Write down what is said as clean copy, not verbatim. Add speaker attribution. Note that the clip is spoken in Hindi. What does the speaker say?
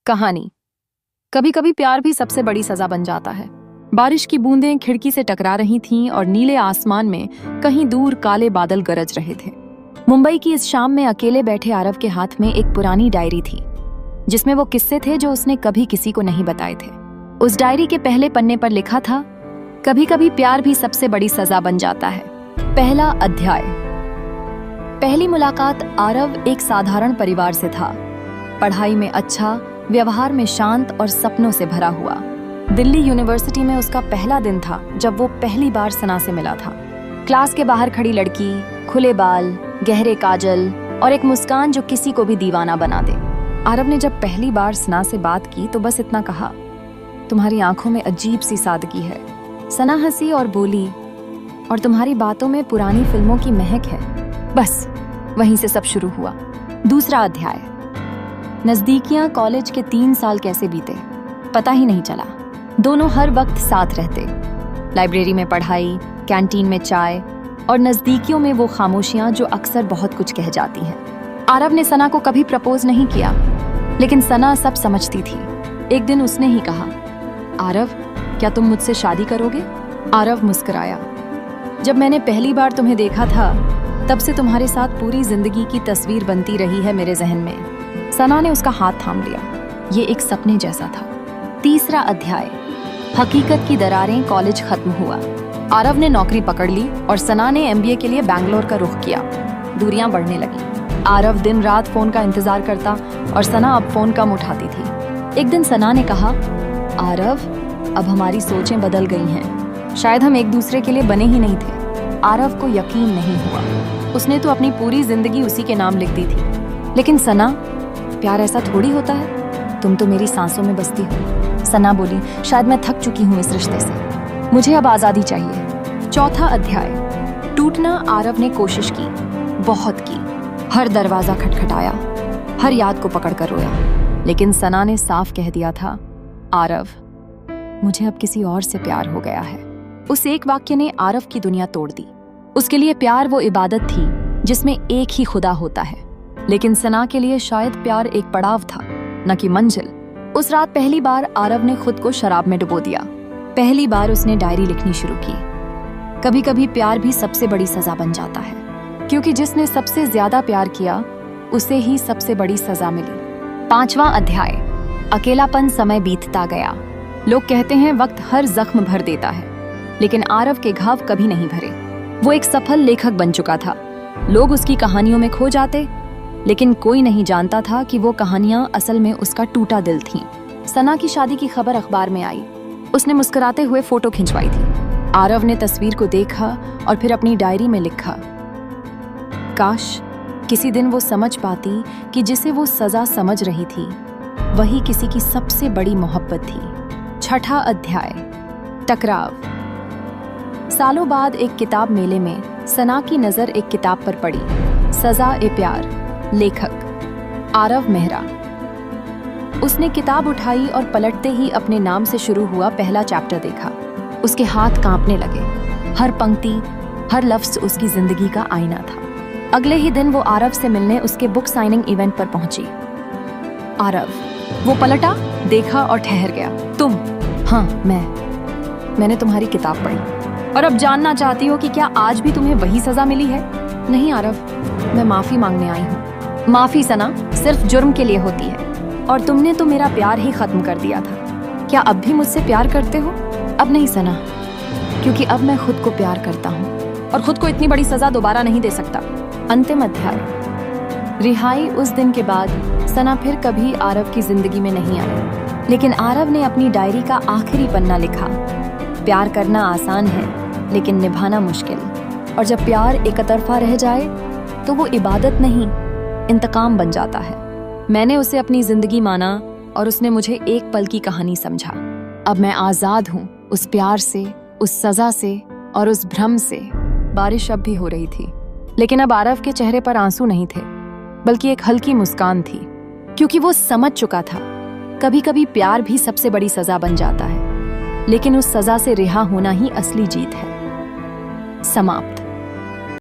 Speaker 1: कहानी। कभी कभी प्यार भी सबसे बड़ी सजा बन जाता है। बारिश की बूंदें खिड़की से टकरा रही थीं और नीले आसमान में कहीं दूर काले बादल गरज रहे थे। मुंबई की इस शाम में अकेले बैठे आरव के हाथ में एक पुरानी डायरी थी, जिसमें वो किस्से थे जो उसने कभी किसी को नहीं बताए थे। उस डायरी के पहले पन्ने पर लिखा था, कभी कभी प्यार भी सबसे बड़ी सजा बन जाता है। पहला अध्याय। पहली मुलाकात आरव एक साधारण परिवार से था। पढ़ाई में अच्छा, व्यवहार में शांत और सपनों से भरा हुआ। दिल्ली यूनिवर्सिटी में उसका पहला दिन था जब वो पहली बार सना से मिला था। क्लास के बाहर खड़ी लड़की, खुले बाल, गहरे काजल और एक मुस्कान जो किसी को भी दीवाना बना दे। आरव ने जब पहली बार सना से बात की तो बस इतना कहा, तुम्हारी आंखों में अजीब सी सादगी है। सना हंसी और बोली, और तुम्हारी बातों में पुरानी फिल्मों की महक है। बस वहीं से सब शुरू हुआ। दूसरा अध्याय। नजदीकियां कॉलेज के 3 साल कैसे बीते पता ही नहीं चला। दोनों हर वक्त साथ रहते। लाइब्रेरी में पढ़ाई, कैंटीन में चाय और नजदीकियों में वो खामोशियां जो अक्सर बहुत कुछ कह जाती हैं। आरव ने सना को कभी प्रपोज नहीं किया, लेकिन सना सब समझती थी। एक दिन उसने ही कहा, आरव, क्या तुम मुझसे शादी करोगे? आरव मुस्कुराया। जब मैंने पहली बार तुम्हें देखा था तब से तुम्हारे साथ पूरी जिंदगी की तस्वीर बनती रही है मेरे जहन में। सना ने उसका हाथ थाम लिया। ये एक सपने जैसा था। तीसरा अध्याय। हकीकत की दरारें। कॉलेज खत्म हुआ। आरव ने नौकरी पकड़ ली और सना ने MBA के लिए बैंगलोर का रुख किया। दूरियां बढ़ने लगी। आरव दिन रात फोन का इंतजार करता और सना अब फोन कम उठाती थी। एक दिन सना ने कहा, आरव, अब हमारी सोचें बदल गई हैं। शायद हम एक दूसरे के लिए बने ही नहीं थे। आरव को यकीन नहीं हुआ। उसने तो अपनी पूरी जिंदगी उसी के नाम लिख दी थी। लेकिन सना, प्यार ऐसा थोड़ी होता है। तुम तो मेरी सांसों में बसती हो। सना बोली, शायद मैं थक चुकी हूँ इस रिश्ते से। मुझे अब आजादी चाहिए। चौथा अध्याय। टूटना। आरव ने कोशिश की, बहुत की। हर दरवाजा खटखटाया, हर याद को पकड़कर रोया। लेकिन सना ने साफ कह दिया था, आरव, मुझे अब किसी और से प्यार हो गया है। उस एक वाक्य ने आरव की दुनिया तोड़ दी। उसके लिए प्यार वो इबादत थी जिसमें एक ही खुदा होता है। लेकिन सना के लिए शायद प्यार एक पड़ाव था, न कि मंजिल। उस रात पहली बार आरव ने खुद को शराब में डुबो दिया। पहली बार उसने डायरी लिखनी शुरू की। कभी कभी प्यार भी सबसे बड़ी सजा बन जाता है, क्योंकि जिसने सबसे ज्यादा प्यार किया उसे ही सबसे बड़ी सजा मिली। पांचवा अध्याय। अकेलापन। समय बीतता गया। लोग कहते हैं वक्त हर जख्म भर देता है, लेकिन आरव के घाव कभी नहीं भरे। वो एक सफल लेखक बन चुका था। लोग उसकी कहानियों में खो जाते, लेकिन कोई नहीं जानता था कि वो कहानियां असल में उसका टूटा दिल थीं। सना की शादी की खबर अखबार में आई। उसने मुस्कुराते हुए फोटो खिंचवाई थी। आरव ने तस्वीर को देखा और फिर अपनी डायरी में लिखा, काश किसी दिन वो समझ पाती कि जिसे वो सजा समझ रही थी वही किसी की सबसे बड़ी मोहब्बत थी। छठा अध्याय। टकराव। सालों बाद एक किताब मेले में सना की नजर एक किताब पर पड़ी, सजा ए प्यार। लेखक आरव मेहरा। उसने किताब उठाई और पलटते ही अपने नाम से शुरू हुआ पहला चैप्टर देखा। उसके हाथ कांपने लगे। हर पंक्ति, हर लफ्ज उसकी जिंदगी का आईना था। अगले ही दिन वो आरव से मिलने उसके बुक साइनिंग इवेंट पर पहुंची। आरव। वो पलटा, देखा और ठहर गया। तुम? हाँ, मैंने तुम्हारी किताब पढ़ी और अब जानना चाहती हो कि क्या आज भी तुम्हें वही सजा मिली है? नहीं आरव, मैं माफी मांगने आई हूँ। माफी सना सिर्फ जुर्म के लिए होती है, और तुमने तो मेरा प्यार ही खत्म कर दिया था। क्या अब भी मुझसे प्यार करते हो? अब नहीं सना, क्योंकि अब मैं खुद को प्यार करता हूँ और खुद को इतनी बड़ी सजा दोबारा नहीं दे सकता। अंतिम अध्याय। रिहाई। उस दिन के बाद सना फिर कभी आरव की जिंदगी में नहीं आई, लेकिन आरव ने अपनी डायरी का आखिरी पन्ना लिखा। प्यार करना आसान है, लेकिन निभाना मुश्किल। और जब प्यार एकतरफा रह जाए तो वो इबादत नहीं, इंतकाम बन जाता है। मैंने उसे अपनी जिंदगी माना और उसने मुझे एक पल की कहानी समझा। अब मैं आजाद हूँ उस प्यार से, उस सजा से और उस भ्रम से। बारिश अब भी हो रही थी, लेकिन अब आरव के चेहरे पर आंसू नहीं थे, बल्कि एक हल्की मुस्कान थी, क्योंकि वो समझ चुका था कभी कभी प्यार भी सबसे बड़ी सजा बन जाता है, लेकिन उस सजा से रिहा होना ही असली जीत है। समाप्त।